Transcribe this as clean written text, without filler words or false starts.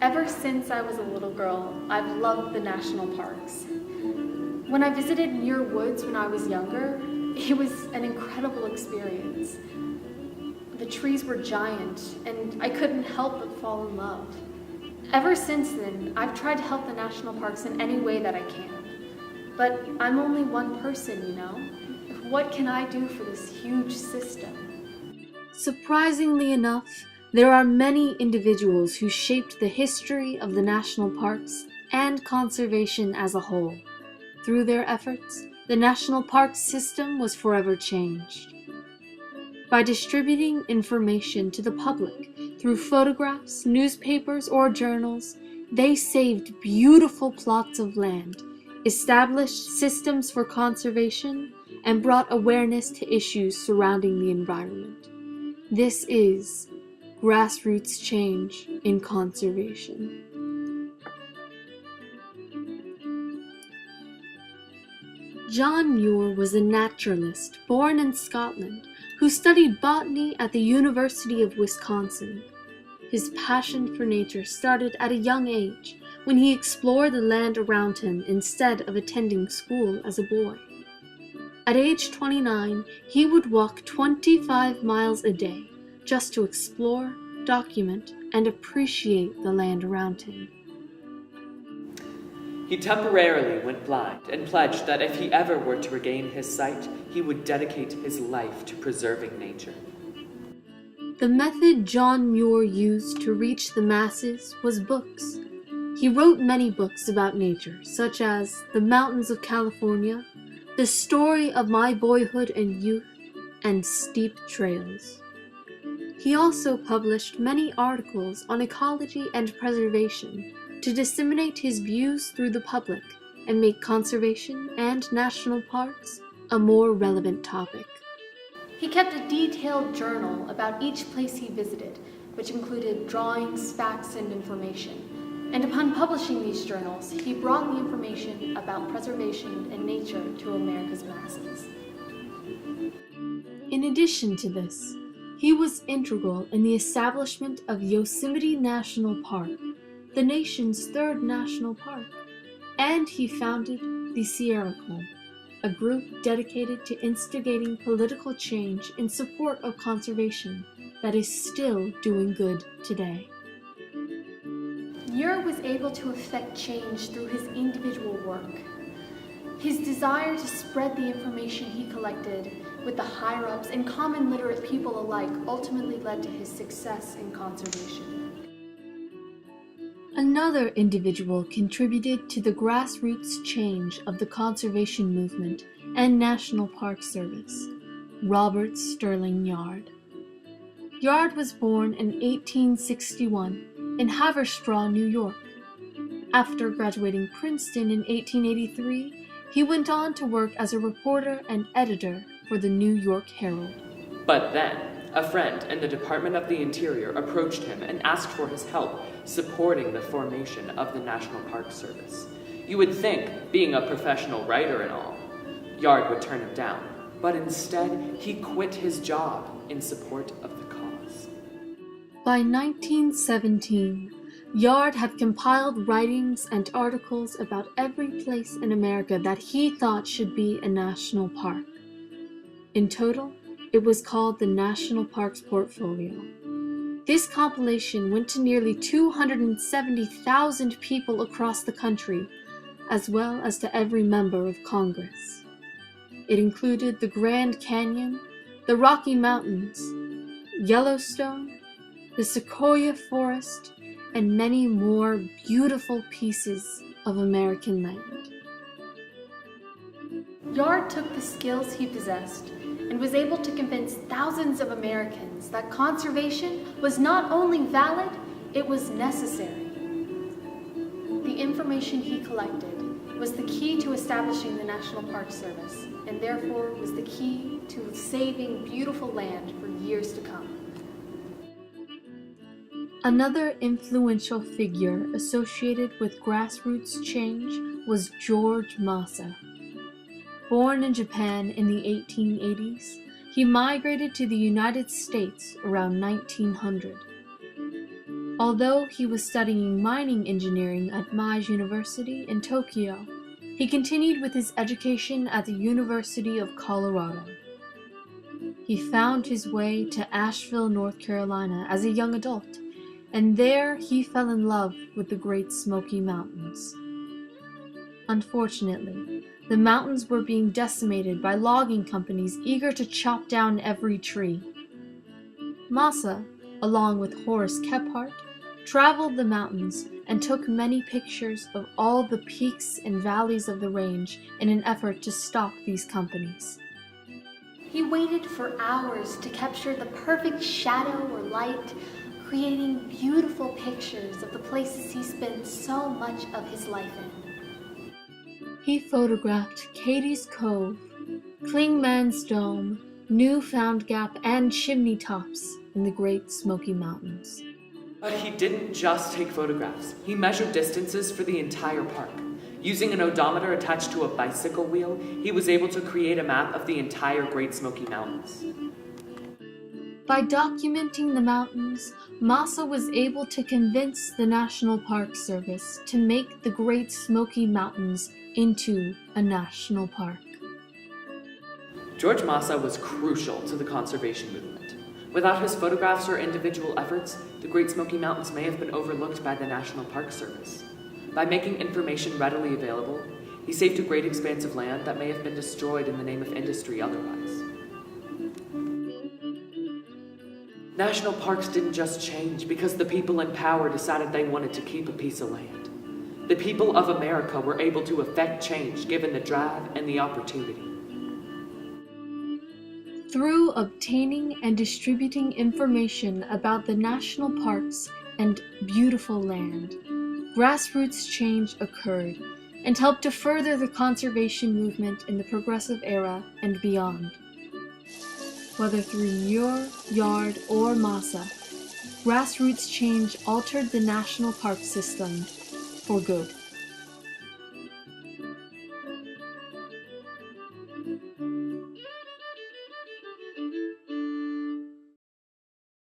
Ever since I was a little girl, I've loved the national parks. When I visited Muir Woods when I was younger, it was an incredible experience. The trees were giant, and I couldn't help but fall in love. Ever since then, I've tried to help the national parks in any way that I can. But I'm only one person, you know? What can I do for this huge system? Surprisingly enough, there are many individuals who shaped the history of the national parks and conservation as a whole. Through their efforts, the national park system was forever changed. By distributing information to the public through photographs, newspapers, or journals, they saved beautiful plots of land, established systems for conservation, and brought awareness to issues surrounding the environment. This is grassroots change in conservation. John Muir was a naturalist born in Scotland who studied botany at the University of Wisconsin. His passion for nature started at a young age when he explored the land around him instead of attending school as a boy. At age 29, he would walk 25 miles a day just to explore, document, and appreciate the land around him. He temporarily went blind and pledged that if he ever were to regain his sight, he would dedicate his life to preserving nature. The method John Muir used to reach the masses was books. He wrote many books about nature, such as The Mountains of California, The Story of My Boyhood and Youth, and Steep Trails. He also published many articles on ecology and preservation to disseminate his views through the public and make conservation and national parks a more relevant topic. He kept a detailed journal about each place he visited, which included drawings, facts, and information. And upon publishing these journals, he brought the information about preservation and nature to America's masses. In addition to this, he was integral in the establishment of Yosemite National Park, the nation's third national park, and he founded the Sierra Club, a group dedicated to instigating political change in support of conservation that is still doing good today. Muir was able to effect change through his individual work. His desire to spread the information he collected with the higher-ups and common literate people alike ultimately led to his success in conservation. Another individual contributed to the grassroots change of the conservation movement and National Park Service, Robert Sterling Yard. Yard was born in 1861 in Haverstraw, New York. After graduating Princeton in 1883, he went on to work as a reporter and editor for the New York Herald. But then, a friend in the Department of the Interior approached him and asked for his help supporting the formation of the National Park Service. You would think, being a professional writer and all, Yard would turn him down, but instead he quit his job in support of the cause. By 1917, Yard had compiled writings and articles about every place in America that he thought should be a national park. In total, it was called the National Parks Portfolio. This compilation went to nearly 270,000 people across the country, as well as to every member of Congress. It included the Grand Canyon, the Rocky Mountains, Yellowstone, the Sequoia Forest, and many more beautiful pieces of American land. Yard took the skills he possessed and was able to convince thousands of Americans that conservation was not only valid, it was necessary. The information he collected was the key to establishing the National Park Service, and therefore was the key to saving beautiful land for years to come. Another influential figure associated with grassroots change was George Masa. Born in Japan in the 1880s, he migrated to the United States around 1900. Although he was studying mining engineering at Mai's University in Tokyo, he continued with his education at the University of Colorado. He found his way to Asheville, North Carolina as a young adult, and there he fell in love with the Great Smoky Mountains. Unfortunately, the mountains were being decimated by logging companies eager to chop down every tree. Masa, along with Horace Kephart, traveled the mountains and took many pictures of all the peaks and valleys of the range in an effort to stop these companies. He waited for hours to capture the perfect shadow or light, creating beautiful pictures of the places he spent so much of his life in. He photographed Katie's Cove, Clingman's Dome, Newfound Gap, and chimney tops in the Great Smoky Mountains. But he didn't just take photographs. He measured distances for the entire park. Using an odometer attached to a bicycle wheel, he was able to create a map of the entire Great Smoky Mountains. By documenting the mountains, Masa was able to convince the National Park Service to make the Great Smoky Mountains into a national park. George Masa was crucial to the conservation movement. Without his photographs or individual efforts, the Great Smoky Mountains may have been overlooked by the National Park Service. By making information readily available, he saved a great expanse of land that may have been destroyed in the name of industry otherwise. National parks didn't just change because the people in power decided they wanted to keep a piece of land. The people of America were able to effect change given the drive and the opportunity. Through obtaining and distributing information about the national parks and beautiful land, grassroots change occurred and helped to further the conservation movement in the Progressive Era and beyond. Whether through Muir, Yard, or Masa, grassroots change altered the national park system for good.